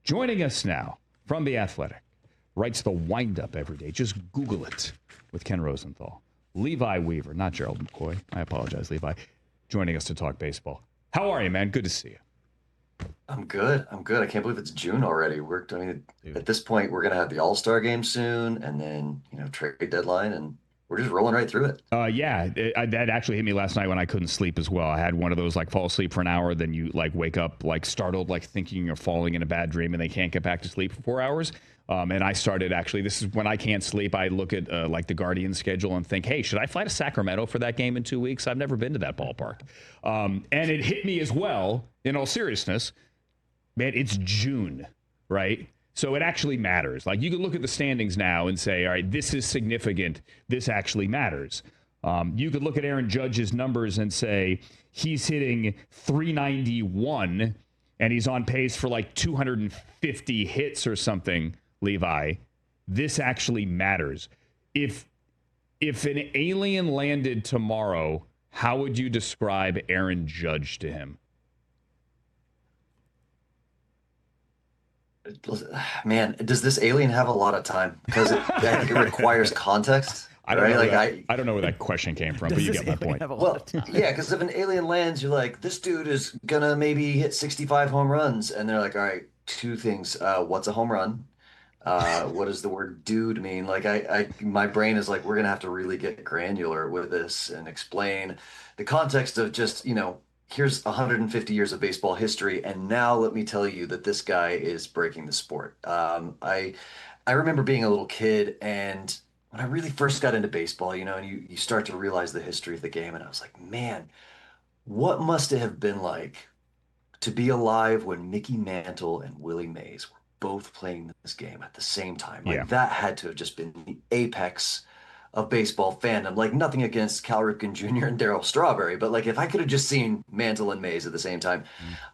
Joining us now from The Athletic, writes the wind-up every day. Just Google it with Ken Rosenthal. Levi Weaver, not Gerald McCoy. I apologize, Levi. Joining us to talk baseball. How are you, man? Good to see you. I'm good. I can't believe it's June already. At this point, we're gonna have the All-Star game soon, and then trade deadline, and we're just rolling right through it. That actually hit me last night when I couldn't sleep as well. I had one of those fall asleep for an hour, then you wake up startled, thinking you're falling in a bad dream, and they can't get back to sleep for 4 hours. And I started this is when I can't sleep. I look at the Guardian schedule and think, hey, should I fly to Sacramento for that game in 2 weeks? I've never been to that ballpark. And it hit me as well, in all seriousness, man, it's June, right? So it actually matters. You can look at the standings now and say, all right, this is significant. This actually matters. You could look at Aaron Judge's numbers and say he's hitting 391 and he's on pace for 250 hits or something, Levi. This actually matters. If an alien landed tomorrow, how would you describe Aaron Judge to him? Man, does this alien have a lot of time? Because I think it requires context. I don't know. I don't know where that question came from, but you get my point. Well, yeah, because if an alien lands, you're like, this dude is gonna maybe hit 65 home runs, and they're like, all right, two things. What's a home run? What does the word dude mean? My brain is like, we're gonna have to really get granular with this and explain the context of just, here's 150 years of baseball history, and now let me tell you that this guy is breaking the sport. I remember being a little kid, and when I really first got into baseball, and you start to realize the history of the game, and I was like, man, what must it have been like to be alive when Mickey Mantle and Willie Mays were both playing this game at the same time? That had to have just been the apex of baseball fandom. Nothing against Cal Ripken Jr. and Darryl Strawberry, but if I could have just seen Mantle and Mays at the same time,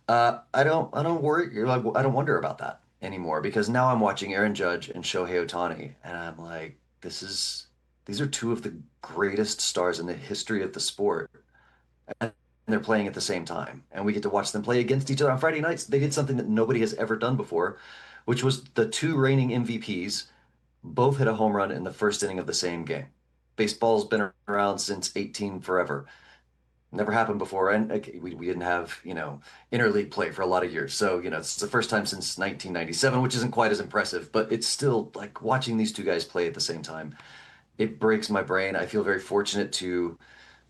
I don't worry. I don't wonder about that anymore, because now I'm watching Aaron Judge and Shohei Ohtani, and I'm like, these are two of the greatest stars in the history of the sport, and they're playing at the same time, and we get to watch them play against each other on Friday nights. They did something that nobody has ever done before, which was the two reigning MVPs both hit a home run in the first inning of the same game. Baseball's been around since 18 forever. Never happened before, and we didn't have interleague play for a lot of years. So it's the first time since 1997, which isn't quite as impressive, but it's still watching these two guys play at the same time. It breaks my brain. I feel very fortunate to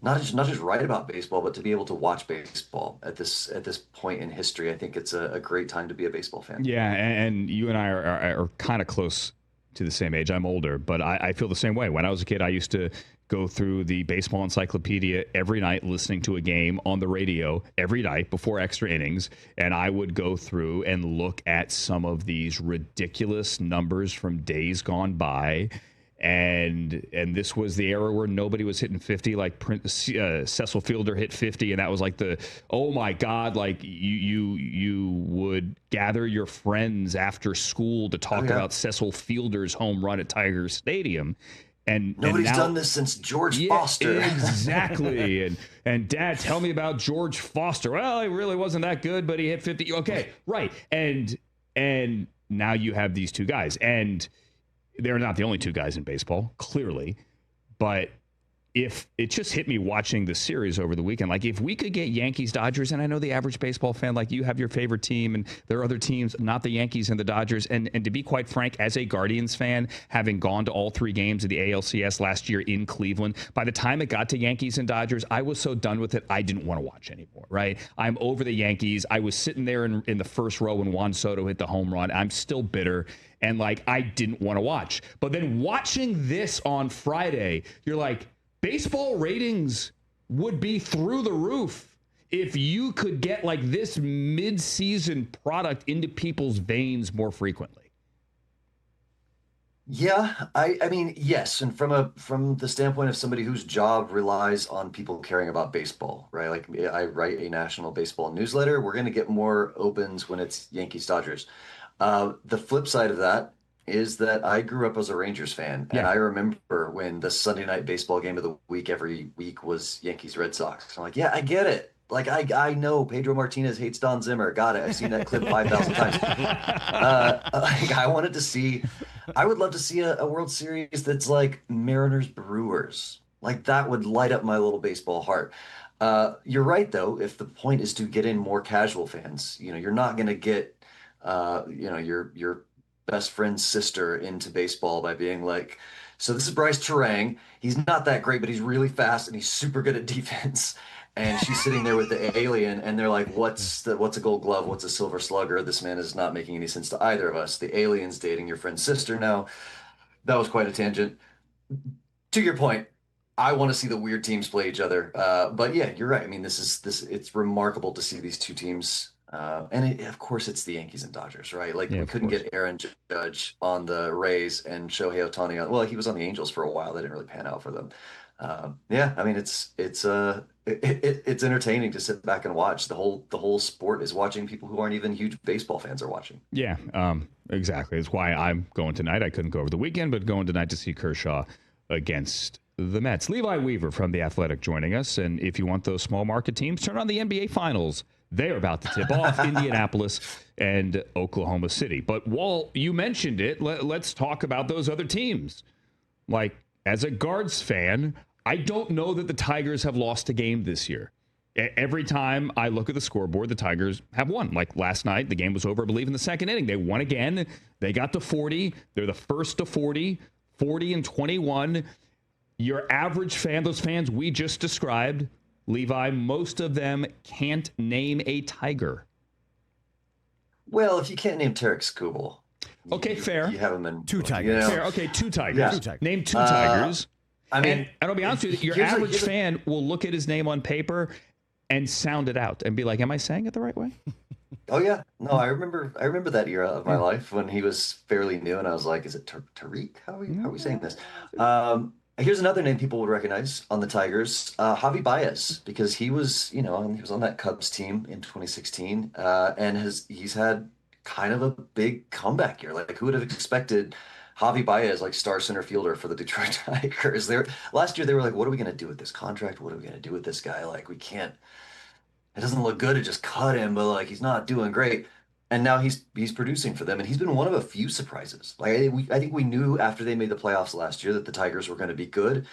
not just write about baseball, but to be able to watch baseball at this point in history. I think it's a great time to be a baseball fan. Yeah, and you and I are kind of close to the same age. I'm older, but I feel the same way. When I was a kid, I used to go through the baseball encyclopedia every night, listening to a game on the radio every night before extra innings. And I would go through and look at some of these ridiculous numbers from days gone by. And this was the era where nobody was hitting 50, Cecil Fielder hit 50, and that was oh my God, you would gather your friends after school to talk about Cecil Fielder's home run at Tiger Stadium. And nobody's done this since George Foster. Exactly. and Dad, tell me about George Foster. Well, he really wasn't that good, but he hit 50. Okay, right. And now you have these two guys, and they're not the only two guys in baseball, clearly, but if it just hit me watching the series over the weekend, if we could get Yankees Dodgers, and I know the average baseball fan, you have your favorite team, and there are other teams, not the Yankees and the Dodgers, and to be quite frank, as a Guardians fan, having gone to all three games of the ALCS last year in Cleveland, by the time it got to Yankees and Dodgers, I was so done with it, I didn't want to watch anymore, right? I'm over the Yankees. I was sitting there in the first row when Juan Soto hit the home run. I'm still bitter. And I didn't want to watch. But then watching this on Friday, you're like, baseball ratings would be through the roof if you could get this mid-season product into people's veins more frequently. Yeah, I mean, yes, and from the standpoint of somebody whose job relies on people caring about baseball, right? I write a national baseball newsletter. We're going to get more opens when it's Yankees Dodgers. The flip side of that is that I grew up as a Rangers fan, and I remember when the Sunday night baseball game of the week every week was Yankees Red Sox. So I'm like, yeah, I get it. Like I know Pedro Martinez hates Don Zimmer. Got it. I've seen that clip 5,000 times. Like I would love to see a World Series that's like Mariners Brewers. Like that would light up my little baseball heart. You're right though. If the point is to get in more casual fans, you're not going to get, your best friend's sister into baseball by being like, so this is Bryce Terang. He's not that great, but he's really fast and he's super good at defense. And she's sitting there with the alien, and they're like, "What's a Gold Glove? What's a Silver Slugger?" This man is not making any sense to either of us. The alien's dating your friend's sister now. That was quite a tangent. To your point, I want to see the weird teams play each other. But yeah, you're right. I mean, this. It's remarkable to see these two teams. And of course, it's the Yankees and Dodgers, right? Like we couldn't get Aaron Judge on the Rays and Shohei Ohtani on. Well, he was on the Angels for a while. That didn't really pan out for them. Yeah, I mean, it's entertaining to sit back and watch. The whole sport is watching. People who aren't even huge baseball fans are watching. Yeah, exactly. It's why I'm going tonight. I couldn't go over the weekend, but going tonight to see Kershaw against the Mets. Levi Weaver from The Athletic joining us. And if you want those small market teams, turn on the NBA Finals. They're about to tip off Indianapolis and Oklahoma City. But while you mentioned it, let's talk about those other teams. Like, as a Guards fan, I don't know that the Tigers have lost a game this year. Every time I look at the scoreboard, the Tigers have won. Like last night, the game was over, I believe, in the second inning. They won again. They got to 40. They're the first to 40, 40-21. Your average fan, those fans we just described, Levi, most of them can't name a Tiger. Well, if you can't name Tarek Skubal. Okay, fair. You have him in two Tigers. Fair. Okay, two Tigers. Yeah. Two Tigers. Name two Tigers. I mean, and I'll be honest with you, your average fan will look at his name on paper and sound it out and be like, am I saying it the right way? Oh yeah. No, I remember that era of my life when he was fairly new and I was like, is it Tariq? How are we saying this? Here's another name people would recognize on the Tigers, Javi Baez, because he was on that Cubs team in 2016, and he's had kind of a big comeback year. Like who would have expected Javi Baez, like star center fielder for the Detroit Tigers? Last year they were like, what are we going to do with this contract? What are we going to do with this guy? Like we can't. It doesn't look good to just cut him, but like he's not doing great. And now he's producing for them, and he's been one of a few surprises. Like I think we knew after they made the playoffs last year that the Tigers were going to be good.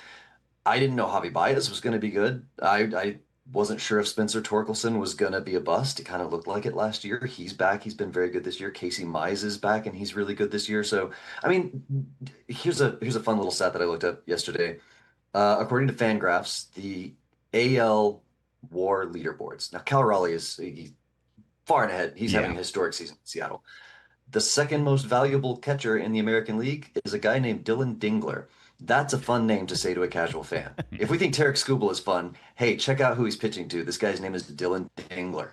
I didn't know Javi Baez was going to be good. I wasn't sure if Spencer Torkelson was going to be a bust. It kind of looked like it last year. He's back. He's been very good this year. Casey Mize is back, and he's really good this year. So, I mean, here's a fun little stat that I looked up yesterday. According to Fangraphs, the AL WAR leaderboards. Now, Cal Raleigh he's far and ahead. He's having a historic season in Seattle. The second most valuable catcher in the American League is a guy named Dylan Dingler. That's a fun name to say to a casual fan. If we think Tarek Skubal is fun, hey, check out who he's pitching to. This guy's name is Dylan Dingler.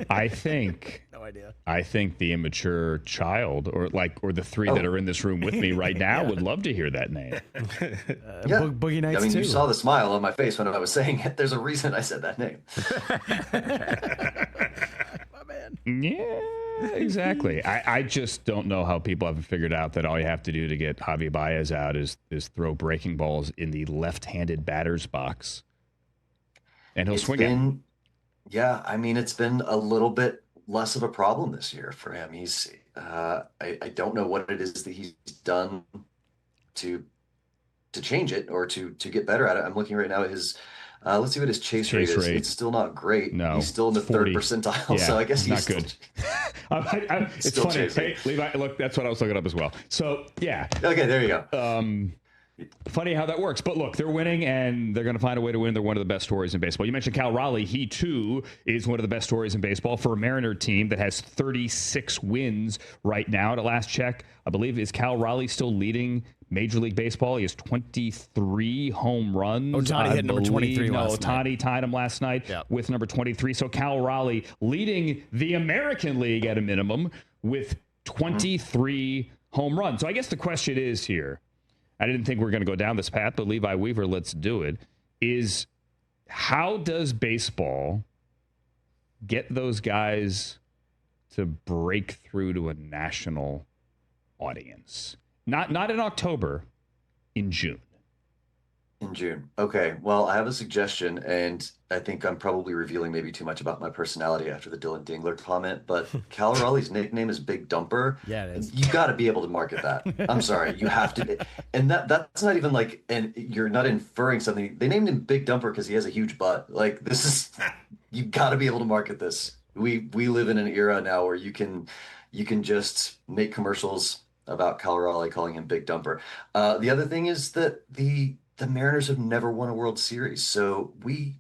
I think no idea. I think the immature child or the three that are in this room with me right now would love to hear that name. Boogie Nights. I mean, too. You saw the smile on my face when I was saying it. There's a reason I said that name. My man. Yeah, exactly. I just don't know how people haven't figured out that all you have to do to get Javi Baez out is throw breaking balls in the left-handed batter's box, and he'll swing it. Yeah, I mean, it's been a little bit less of a problem this year for him. He's I don't know what it is that he's done to change it or to get better at it. I'm looking right now at his let's see what his chase rate is. It's still not great. No, he's still in the 40. third percentile. Yeah, so I guess he's he's not good. It's still funny. chasing. Hey, Levi, look, that's what I was looking up as well. So yeah. Okay, there you go. Funny how that works. But look, they're winning, and they're going to find a way to win. They're one of the best stories in baseball. You mentioned Cal Raleigh. He, too, is one of the best stories in baseball for a Mariner team that has 36 wins right now. At last check, I believe, is Cal Raleigh still leading Major League Baseball? He has 23 home runs. Ohtani hit number 23 last night. Ohtani tied him last night with number 23. So Cal Raleigh leading the American League at a minimum with 23 home runs. So I guess the question is here, I didn't think we were going to go down this path, but Levi Weaver, let's do it, is how does baseball get those guys to break through to a national audience? Not in October, in June. In June. Okay. Well, I have a suggestion, and I think I'm probably revealing maybe too much about my personality after the Dylan Dingler comment, but Cal Raleigh's nickname is Big Dumper. Yeah, it is. You got to be able to market that. I'm sorry, you have to. And that's not even like, and you're not inferring something. They named him Big Dumper because he has a huge butt. Like this is, you got to be able to market this. We live in an era now where you can just make commercials about Cal Raleigh calling him Big Dumper. The other thing is that the Mariners have never won a World Series, so we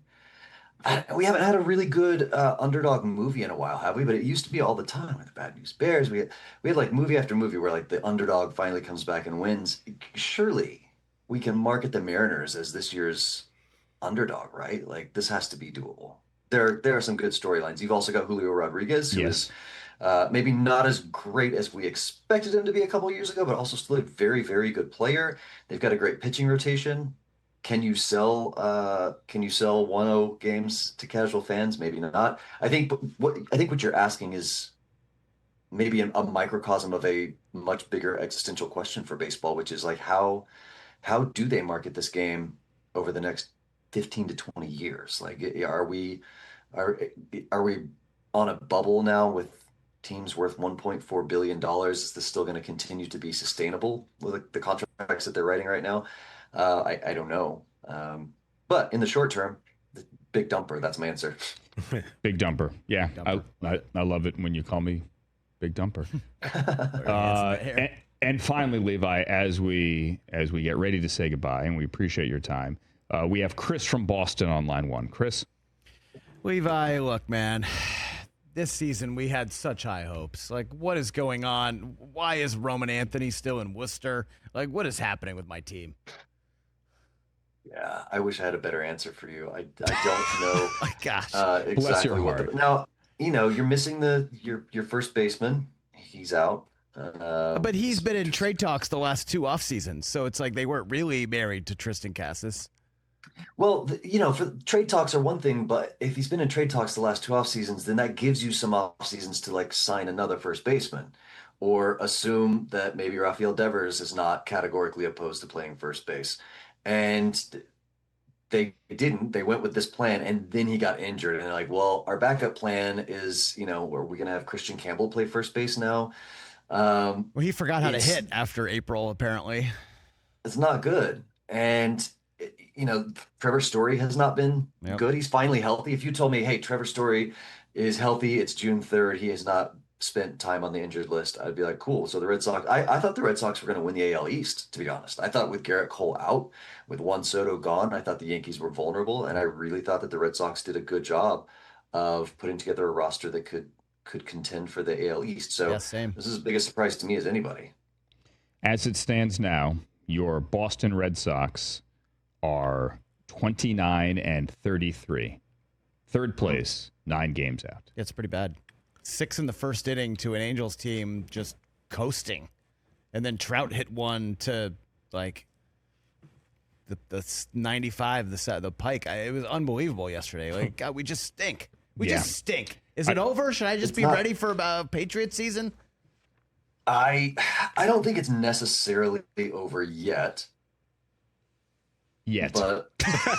haven't had a really good underdog movie in a while, have we? But it used to be all the time with the Bad News Bears. We had like movie after movie where like the underdog finally comes back and wins. Surely we can market the Mariners as this year's underdog, right? Like this has to be doable. There are some good storylines. You've also got Julio Rodriguez, who is maybe not as great as we expected him to be a couple years ago, but also still a very, very good player. They've got a great pitching rotation. Can you sell 1-0 games to casual fans? Maybe not. I think what you're asking is maybe a microcosm of a much bigger existential question for baseball, which is like how do they market this game over the next 15 to 20 years? Like are are we on a bubble now with teams worth $1.4 billion? Is this still going to continue to be sustainable with the contracts that they're writing right now? I don't know. But in the short term, the Big Dumper, that's my answer. Big Dumper. Yeah. Dumper. I love it when you call me Big Dumper. And finally, Levi, as we get ready to say goodbye, and we appreciate your time, we have Chris from Boston on line one. Chris? Levi, look, man, this season we had such high hopes. Like, what is going on? Why is Roman Anthony still in Worcester? Like, what is happening with my team? Yeah, I wish I had a better answer for you. I don't know My gosh. exactly Bless your what heart. now, you're missing your first baseman. He's out. But he's been in trade talks the last two off seasons, so it's like they weren't really married to Tristan Cassis. Well, for trade talks are one thing, but if he's been in trade talks the last two off seasons, then that gives you some off seasons to like sign another first baseman, or assume that maybe Rafael Devers is not categorically opposed to playing first base. And they didn't. They went with this plan, and then he got injured. And they're like, well, our backup plan is, are we going to have Christian Campbell play first base now? Well, he forgot how to hit after April, apparently. It's not good. And Trevor Story has not been good. He's finally healthy. If you told me, hey, Trevor Story is healthy, it's June 3rd, he has not spent time on the injured list, I'd be like, cool. So the Red Sox, I thought the Red Sox were going to win the AL East, to be honest. I thought with Garrett Cole out, with Juan Soto gone, I thought the Yankees were vulnerable, and I really thought that the Red Sox did a good job of putting together a roster that could contend for the AL East. So same. This is as big a surprise to me as anybody. As it stands now, your Boston Red Sox are 29-33. Third place, 9 games out. It's pretty bad. 6 in the first inning to an Angels team just coasting. And then Trout hit one to like the 95, the pike. It was unbelievable yesterday. Like, God, we just stink. We just stink. Is it over? Should I just be ready for Patriots season? I don't think it's necessarily over yet. But that's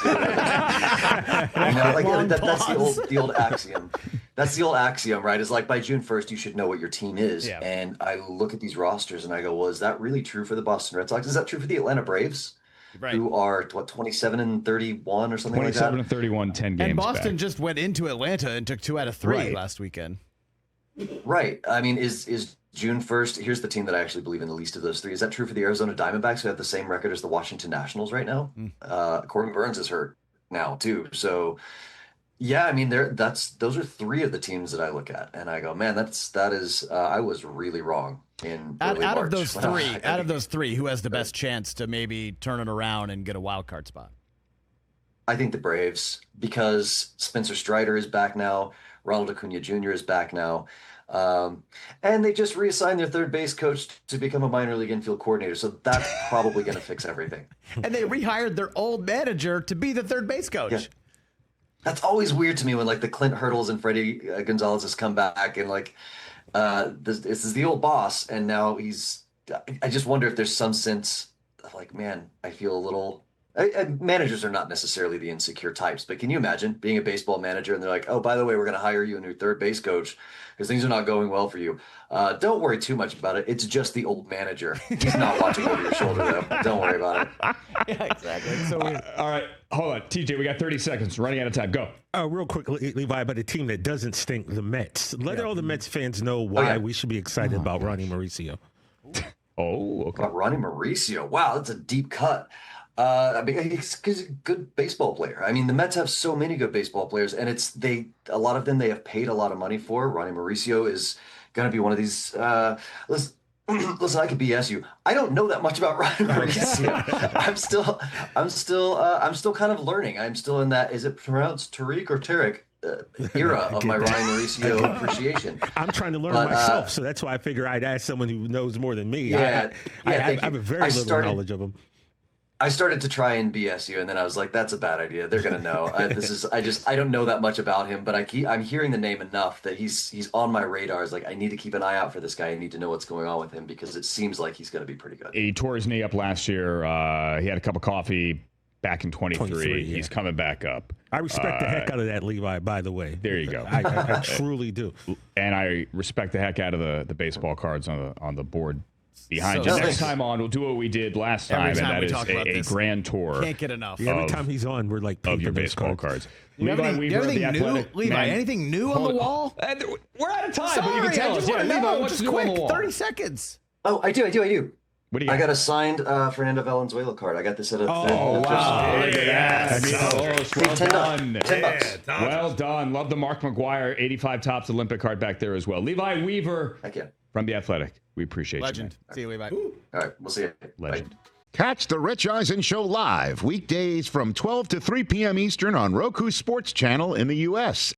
the old axiom. That's the old axiom, right? It's like by June 1st, you should know what your team is. Yeah. And I look at these rosters and I go, well, is that really true for the Boston Red Sox? Is that true for the Atlanta Braves? Right. Who are 27-31 or something like that? 27-31, 10 games. And Boston back. Just went into Atlanta and took 2 out of 3 last weekend. Right. I mean, is June 1st, here's the team that I actually believe in the least of those 3. Is that true for the Arizona Diamondbacks, who have the same record as the Washington Nationals right now? Corbin Burns is hurt now too. So yeah, I mean, those are 3 of the teams that I look at and I go, man, that is I was really wrong in early out March. of those 3, out of those 3, who has the best chance to maybe turn it around and get a wild card spot? I think the Braves, because Spencer Strider is back now, Ronald Acuna Jr. is back now. And they just reassigned their third base coach to become a minor league infield coordinator. So that's probably going to fix everything. And they rehired their old manager to be the third base coach. Yeah. That's always weird to me when like the Clint Hurdles and Freddie Gonzalez has come back and like, this is the old boss. And now I just wonder if there's some sense of like, man, I feel a little Managers are not necessarily the insecure types, but can you imagine being a baseball manager and they're like, oh, by the way, we're going to hire you a new third base coach because things are not going well for you. Don't worry too much about it. It's just the old manager. He's not watching over your shoulder, though. Don't worry about it. Yeah, exactly. So all right, hold on. TJ, we got 30 seconds. Running out of time. Go. Real quick, Levi, but a team that doesn't stink, the Mets. Let all the Mets fans know why we should be excited about Ronnie Mauricio. Oh, okay. About Ronnie Mauricio. Wow, that's a deep cut. I mean, he's a good baseball player. I mean, the Mets have so many good baseball players, and a lot of them they have paid a lot of money for. Ronnie Mauricio is going to be one of these. Listen, I could BS you. I don't know that much about Ronnie Mauricio. I'm still kind of learning. I'm still in that. Is it pronounced Tariq or Tarek? Era of my Ryan Mauricio appreciation. I'm trying to learn myself, so that's why I figure I'd ask someone who knows more than me. I have a very little knowledge of him. I started to try and BS you, and then I was like, "That's a bad idea. They're gonna know." I don't know that much about him, but I'm hearing the name enough that he's on my radar. It's like I need to keep an eye out for this guy. I need to know what's going on with him because it seems like he's gonna be pretty good. He tore his knee up last year. He had a cup of coffee back in 23. He's coming back up. I respect the heck out of that, Levi, by the way. There you go. I truly do. And I respect the heck out of the baseball cards on the board behind you. So Next time on, we'll do what we did last time, and that is a grand tour. Can't get enough. Every time he's on, we're like of your baseball cards. Levi Weaver, the Athletic. Levi, anything new on the wall? We're out of time, Sorry, but you can tell us. Levi, what's just new quick, on the wall? 30 seconds. Oh, I do. What do you got? I got a signed Fernando Valenzuela card. I got this at a. Oh, wow. Look at that. Well done. $10. Well done. Love the Mark McGuire 85 Topps Olympic card back there as well. Levi Weaver from The Athletic. We appreciate Legend. you. See you, Levi. All right, we'll see you. Legend. Bye. Catch the Rich Eisen Show live weekdays from 12 to 3 p.m. Eastern on Roku Sports Channel in the U.S.